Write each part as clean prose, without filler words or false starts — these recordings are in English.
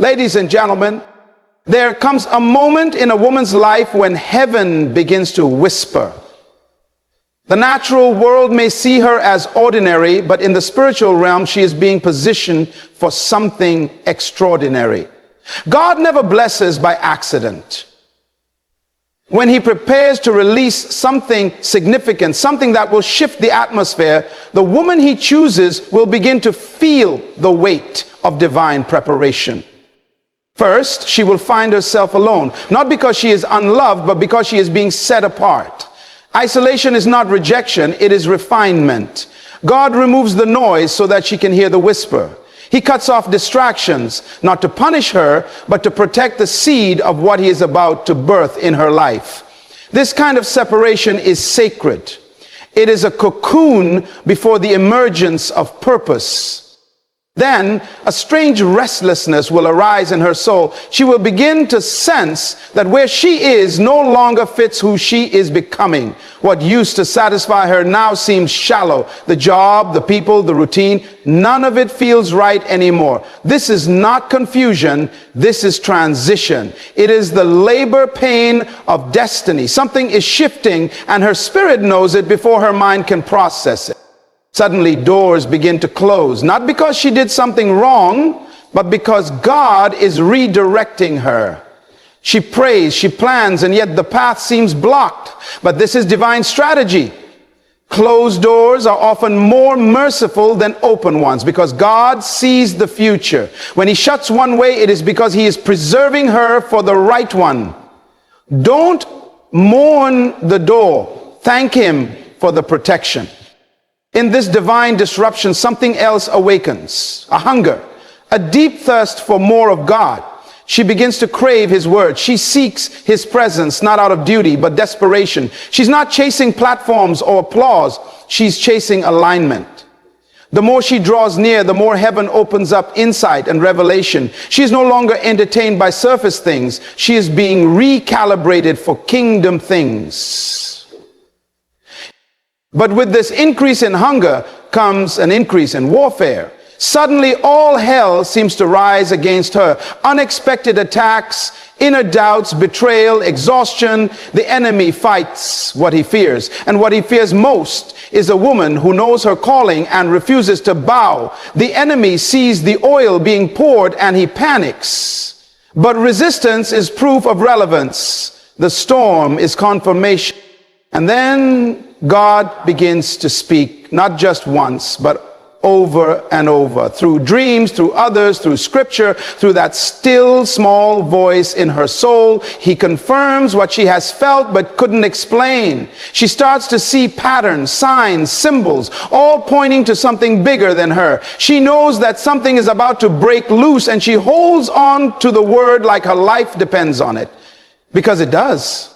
Ladies and gentlemen, there comes a moment in a woman's life when heaven begins to whisper. The natural world may see her as ordinary, but in the spiritual realm, she is being positioned for something extraordinary. God never blesses by accident. When he prepares to release something significant, something that will shift the atmosphere, the woman he chooses will begin to feel the weight of divine preparation. First, she will find herself alone, not because she is unloved, but because she is being set apart. Isolation is not rejection, it is refinement. God removes the noise so that she can hear the whisper. He cuts off distractions, not to punish her, but to protect the seed of what he is about to birth in her life. This kind of separation is sacred. It is a cocoon before the emergence of purpose. Then a strange restlessness will arise in her soul. She will begin to sense that where she is no longer fits who she is becoming. What used to satisfy her now seems shallow. The job, the people, the routine, none of it feels right anymore. This is not confusion. This is transition. It is the labor pain of destiny. Something is shifting, and her spirit knows it before her mind can process it. Suddenly doors begin to close, not because she did something wrong, but because God is redirecting her. She prays, she plans, and yet the path seems blocked. But this is divine strategy. Closed doors are often more merciful than open ones because God sees the future. When he shuts one way, it is because he is preserving her for the right one. Don't mourn the door. Thank him for the protection. In this divine disruption, something else awakens, a hunger, a deep thirst for more of God. She begins to crave his word. She seeks his presence, not out of duty, but desperation. She's not chasing platforms or applause. She's chasing alignment. The more she draws near, the more heaven opens up insight and revelation. She is no longer entertained by surface things. She is being recalibrated for kingdom things. But with this increase in hunger comes an increase in warfare. Suddenly all hell seems to rise against her. Unexpected attacks, inner doubts, betrayal, exhaustion. The enemy fights what he fears. And what he fears most is a woman who knows her calling and refuses to bow. The enemy sees the oil being poured and he panics. But resistance is proof of relevance. The storm is confirmation. And then God begins to speak, not just once, but over and over, through dreams, through others, through scripture, through that still small voice in her soul. He confirms what she has felt but couldn't explain. She starts to see patterns, signs, symbols, all pointing to something bigger than her. She knows that something is about to break loose, and she holds on to the word like her life depends on it, because it does.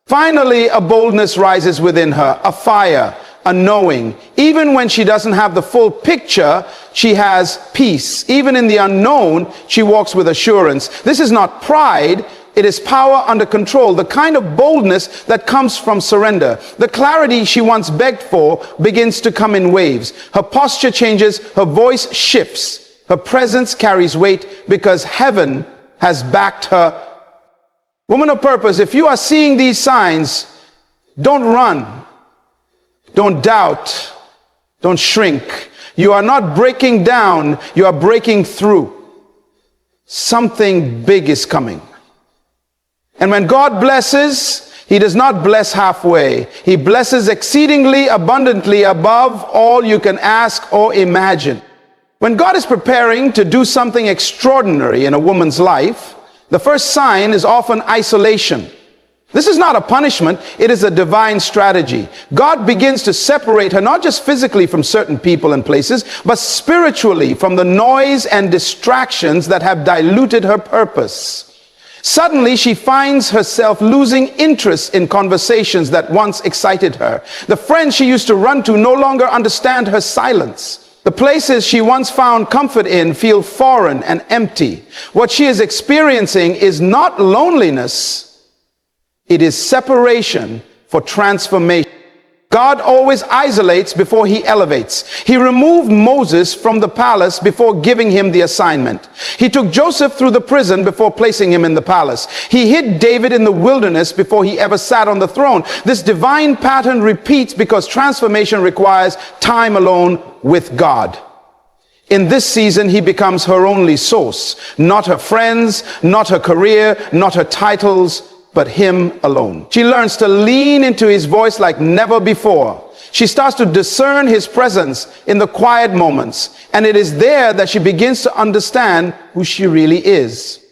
Finally, a boldness rises within her, a fire, a knowing. Even when she doesn't have the full picture, she has peace. Even in the unknown, she walks with assurance. This is not pride, it is power under control, the kind of boldness that comes from surrender. The clarity she once begged for begins to come in waves. Her posture changes, her voice shifts, her presence carries weight because heaven has backed her. Woman of purpose, if you are seeing these signs, don't run, don't doubt, don't shrink. You are not breaking down, you are breaking through. Something big is coming. And when God blesses, he does not bless halfway. He blesses exceedingly abundantly above all you can ask or imagine. When God is preparing to do something extraordinary in a woman's life, the first sign is often isolation. This is not a punishment, it is a divine strategy. God begins to separate her, not just physically from certain people and places, but spiritually from the noise and distractions that have diluted her purpose. Suddenly, she finds herself losing interest in conversations that once excited her. The friends she used to run to no longer understand her silence. The places she once found comfort in feel foreign and empty. What she is experiencing is not loneliness, it is separation for transformation. God always isolates before he elevates. He removed Moses from the palace before giving him the assignment. He took Joseph through the prison before placing him in the palace. He hid David in the wilderness before he ever sat on the throne. This divine pattern repeats because transformation requires time alone with God. In this season, he becomes her only source, not her friends, not her career, not her titles, but him alone. She learns to lean into his voice like never before. She starts to discern his presence in the quiet moments, and it is there that she begins to understand who she really is.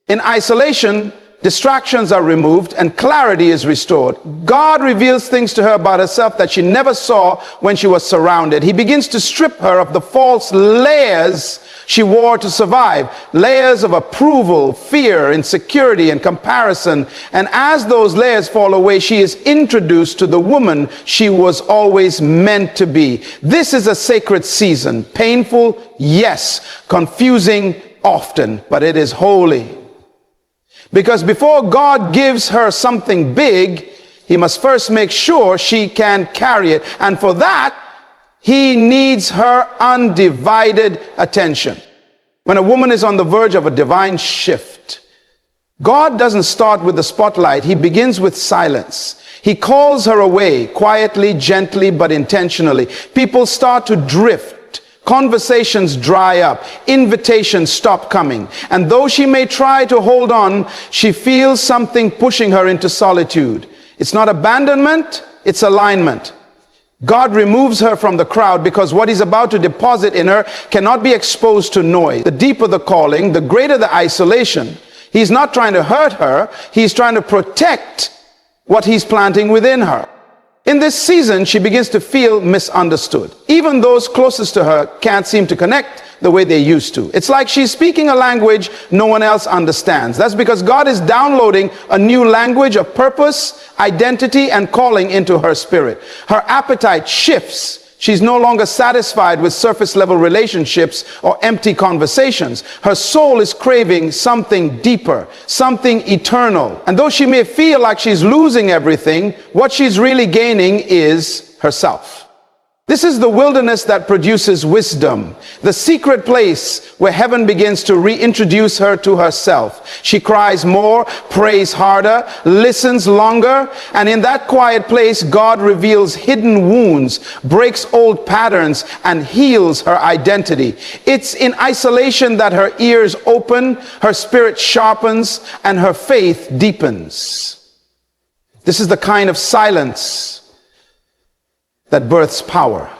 In isolation, distractions are removed and clarity is restored. God reveals things to her about herself that she never saw when she was surrounded. He begins to strip her of the false layers she wore to survive, layers of approval, fear, insecurity, and comparison. And as those layers fall away, she is introduced to the woman she was always meant to be. This is a sacred season. Painful, yes. Confusing, often. But it is holy. Because before God gives her something big, he must first make sure she can carry it. And for that, he needs her undivided attention. When a woman is on the verge of a divine shift, God doesn't start with the spotlight. He begins with silence. He calls her away quietly, gently, but intentionally. People start to drift. Conversations dry up. Invitations stop coming. And though she may try to hold on, she feels something pushing her into solitude. It's not abandonment, it's alignment. God removes her from the crowd because what he's about to deposit in her cannot be exposed to noise. The deeper the calling, the greater the isolation. He's not trying to hurt her. He's trying to protect what he's planting within her. In this season, she begins to feel misunderstood. Even those closest to her can't seem to connect the way they used to. It's like she's speaking a language no one else understands. That's because God is downloading a new language of purpose, identity, and calling into her spirit. Her appetite shifts. She's no longer satisfied with surface level relationships or empty conversations. Her soul is craving something deeper, something eternal. And though she may feel like she's losing everything, what she's really gaining is herself. This is the wilderness that produces wisdom, the secret place where heaven begins to reintroduce her to herself. She cries more, prays harder, listens longer, and in that quiet place, God reveals hidden wounds, breaks old patterns, and heals her identity. It's in isolation that her ears open, her spirit sharpens, and her faith deepens. This is the kind of silence that births power.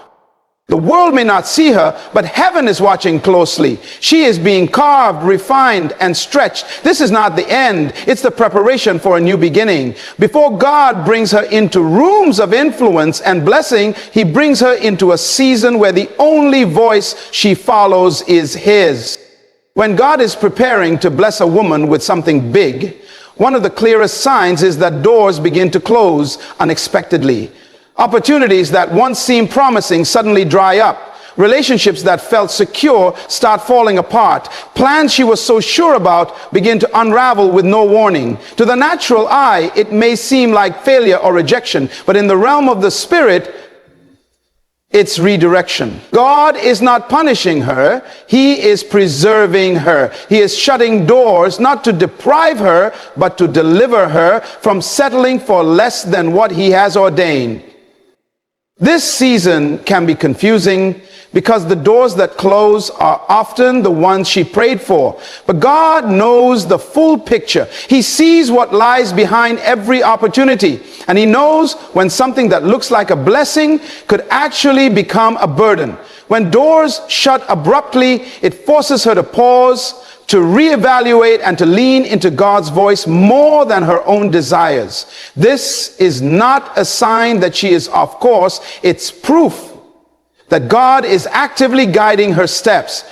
The world may not see her, but heaven is watching closely. She is being carved, refined, and stretched. This is not the end. It's the preparation for a new beginning. Before God brings her into rooms of influence and blessing, he brings her into a season where the only voice she follows is his. When God is preparing to bless a woman with something big, one of the clearest signs is that doors begin to close unexpectedly. Opportunities that once seemed promising suddenly dry up. Relationships that felt secure start falling apart. Plans she was so sure about begin to unravel with no warning. To the natural eye, it may seem like failure or rejection, but in the realm of the spirit, it's redirection. God is not punishing her. He is preserving her. He is shutting doors, not to deprive her, but to deliver her from settling for less than what he has ordained. This season can be confusing because the doors that close are often the ones she prayed for. But God knows the full picture. He sees what lies behind every opportunity. And he knows when something that looks like a blessing could actually become a burden. When doors shut abruptly, it forces her to pause, to reevaluate, and to lean into God's voice more than her own desires. This is not a sign that she is off course. It's proof that God is actively guiding her steps.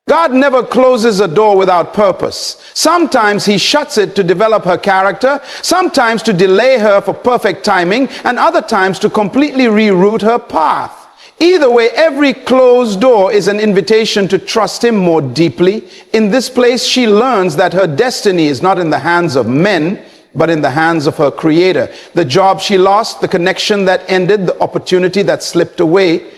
God never closes a door without purpose. Sometimes he shuts it to develop her character, sometimes to delay her for perfect timing, and other times to completely reroute her path. Either way, every closed door is an invitation to trust him more deeply. In this place, she learns that her destiny is not in the hands of men, but in the hands of her Creator. The job she lost, the connection that ended, the opportunity that slipped away,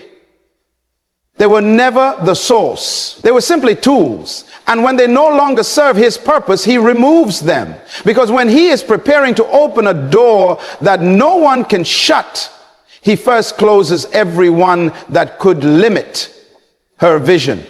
they were never the source. They were simply tools. And when they no longer serve his purpose, he removes them. Because when he is preparing to open a door that no one can shut, he first closes every one that could limit her vision.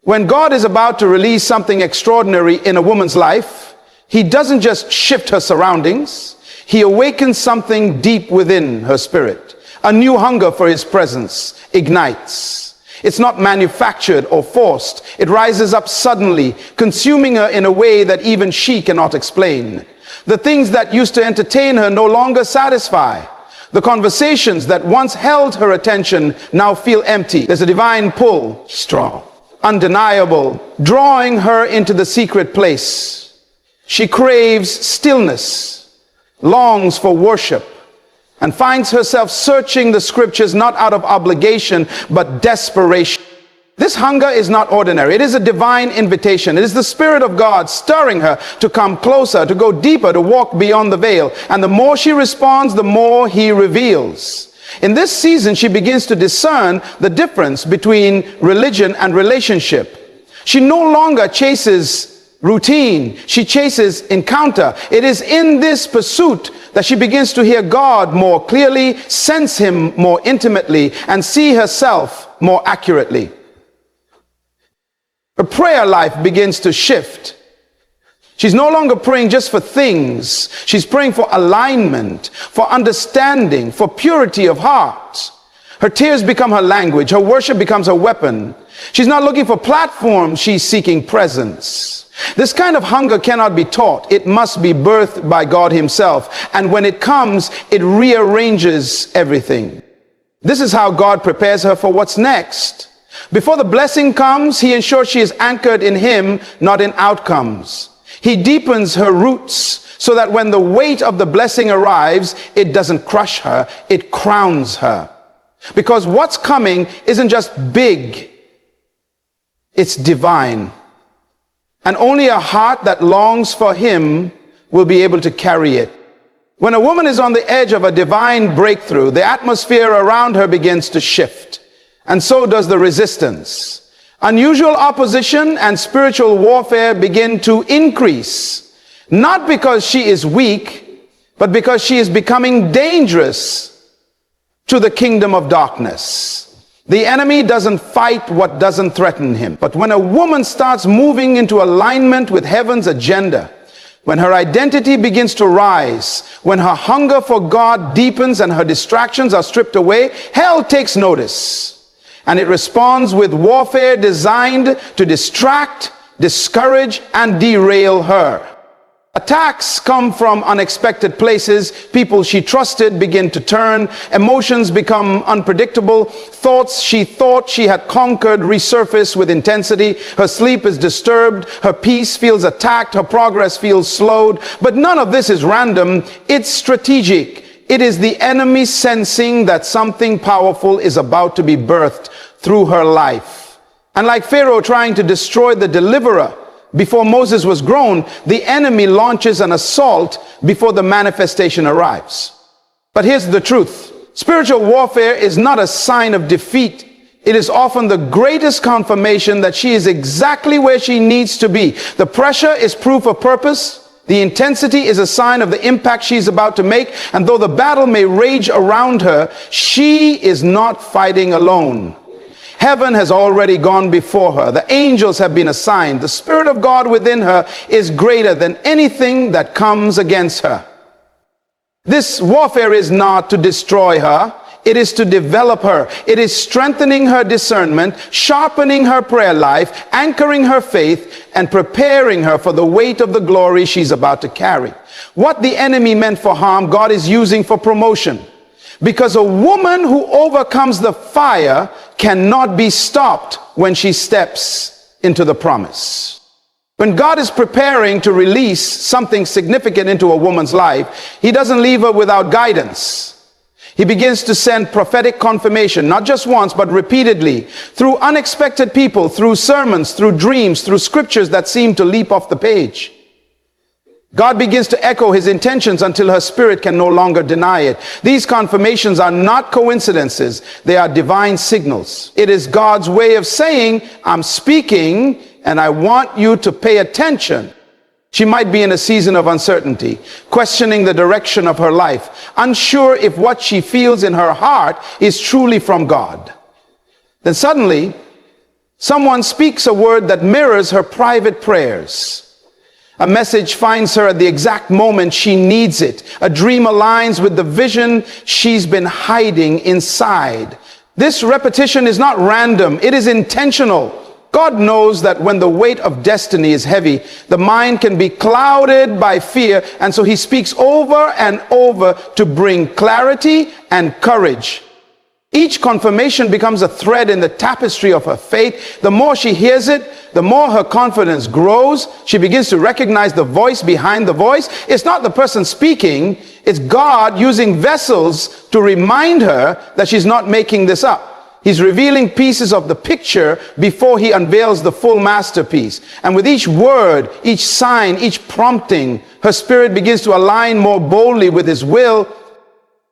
When God is about to release something extraordinary in a woman's life, he doesn't just shift her surroundings, he awakens something deep within her spirit. A new hunger for his presence ignites. It's not manufactured or forced. It rises up suddenly, consuming her in a way that even she cannot explain. The things that used to entertain her no longer satisfy. The conversations that once held her attention now feel empty. There's a divine pull, strong, undeniable, drawing her into the secret place. She craves stillness, longs for worship, and finds herself searching the scriptures not out of obligation, but desperation. This hunger is not ordinary. It is a divine invitation. It is the Spirit of God stirring her to come closer, to go deeper, to walk beyond the veil. And the more she responds, the more he reveals. In this season, she begins to discern the difference between religion and relationship. She no longer chases routine. She chases encounter. It is in this pursuit that she begins to hear God more clearly, sense him more intimately, and see herself more accurately. Her prayer life begins to shift. She's no longer praying just for things. She's praying for alignment, for understanding, for purity of heart. Her tears become her language. Her worship becomes her weapon. She's not looking for platforms. She's seeking presence. This kind of hunger cannot be taught. It must be birthed by God himself. And when it comes, it rearranges everything. This is how God prepares her for what's next. Before the blessing comes, he ensures she is anchored in him, not in outcomes. He deepens her roots so that when the weight of the blessing arrives, it doesn't crush her, it crowns her. Because what's coming isn't just big, it's divine. And only a heart that longs for him will be able to carry it. When a woman is on the edge of a divine breakthrough, the atmosphere around her begins to shift. And so does the resistance. Unusual opposition and spiritual warfare begin to increase. Not because she is weak, but because she is becoming dangerous to the kingdom of darkness. The enemy doesn't fight what doesn't threaten him. But when a woman starts moving into alignment with heaven's agenda, when her identity begins to rise, when her hunger for God deepens and her distractions are stripped away, hell takes notice. And it responds with warfare designed to distract, discourage, and derail her. Attacks come from unexpected places. People she trusted begin to turn. Emotions become unpredictable. Thoughts she thought she had conquered resurface with intensity. Her sleep is disturbed. Her peace feels attacked. Her progress feels slowed. But none of this is random. It's strategic. It is the enemy sensing that something powerful is about to be birthed through her life. And like Pharaoh trying to destroy the deliverer before Moses was grown, the enemy launches an assault before the manifestation arrives. But here's the truth. Spiritual warfare is not a sign of defeat. It is often the greatest confirmation that she is exactly where she needs to be. The pressure is proof of purpose. The intensity is a sign of the impact she's about to make. And though the battle may rage around her, she is not fighting alone. Heaven has already gone before her. The angels have been assigned. The Spirit of God within her is greater than anything that comes against her. This warfare is not to destroy her. It is to develop her. It is strengthening her discernment, sharpening her prayer life, anchoring her faith, and preparing her for the weight of the glory she's about to carry. What the enemy meant for harm, God is using for promotion. Because a woman who overcomes the fire cannot be stopped when she steps into the promise. When God is preparing to release something significant into a woman's life, he doesn't leave her without guidance. He begins to send prophetic confirmation, not just once, but repeatedly, through unexpected people, through sermons, through dreams, through scriptures that seem to leap off the page. God begins to echo his intentions until her spirit can no longer deny it. These confirmations are not coincidences. They are divine signals. It is God's way of saying, I'm speaking and I want you to pay attention. She might be in a season of uncertainty, questioning the direction of her life, unsure if what she feels in her heart is truly from God. Then suddenly, someone speaks a word that mirrors her private prayers. A message finds her at the exact moment she needs it. A dream aligns with the vision she's been hiding inside. This repetition is not random, it is intentional. God knows that when the weight of destiny is heavy, the mind can be clouded by fear, and so he speaks over and over to bring clarity and courage. Each confirmation becomes a thread in the tapestry of her faith. The more she hears it, the more her confidence grows. She begins to recognize the voice behind the voice. It's not the person speaking, it's God using vessels to remind her that she's not making this up. He's revealing pieces of the picture before he unveils the full masterpiece. And with each word, each sign, each prompting, her spirit begins to align more boldly with his will.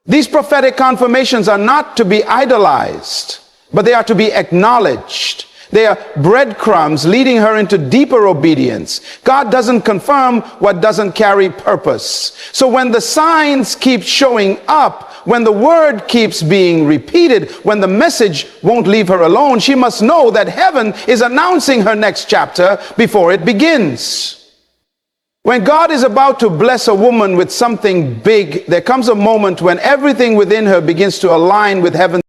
These prophetic confirmations are not to be idolized, but they are to be acknowledged. They are breadcrumbs leading her into deeper obedience. God doesn't confirm what doesn't carry purpose. So when the signs keep showing up, when the word keeps being repeated, when the message won't leave her alone, she must know that heaven is announcing her next chapter before it begins. When God is about to bless a woman with something big, there comes a moment when everything within her begins to align with heaven.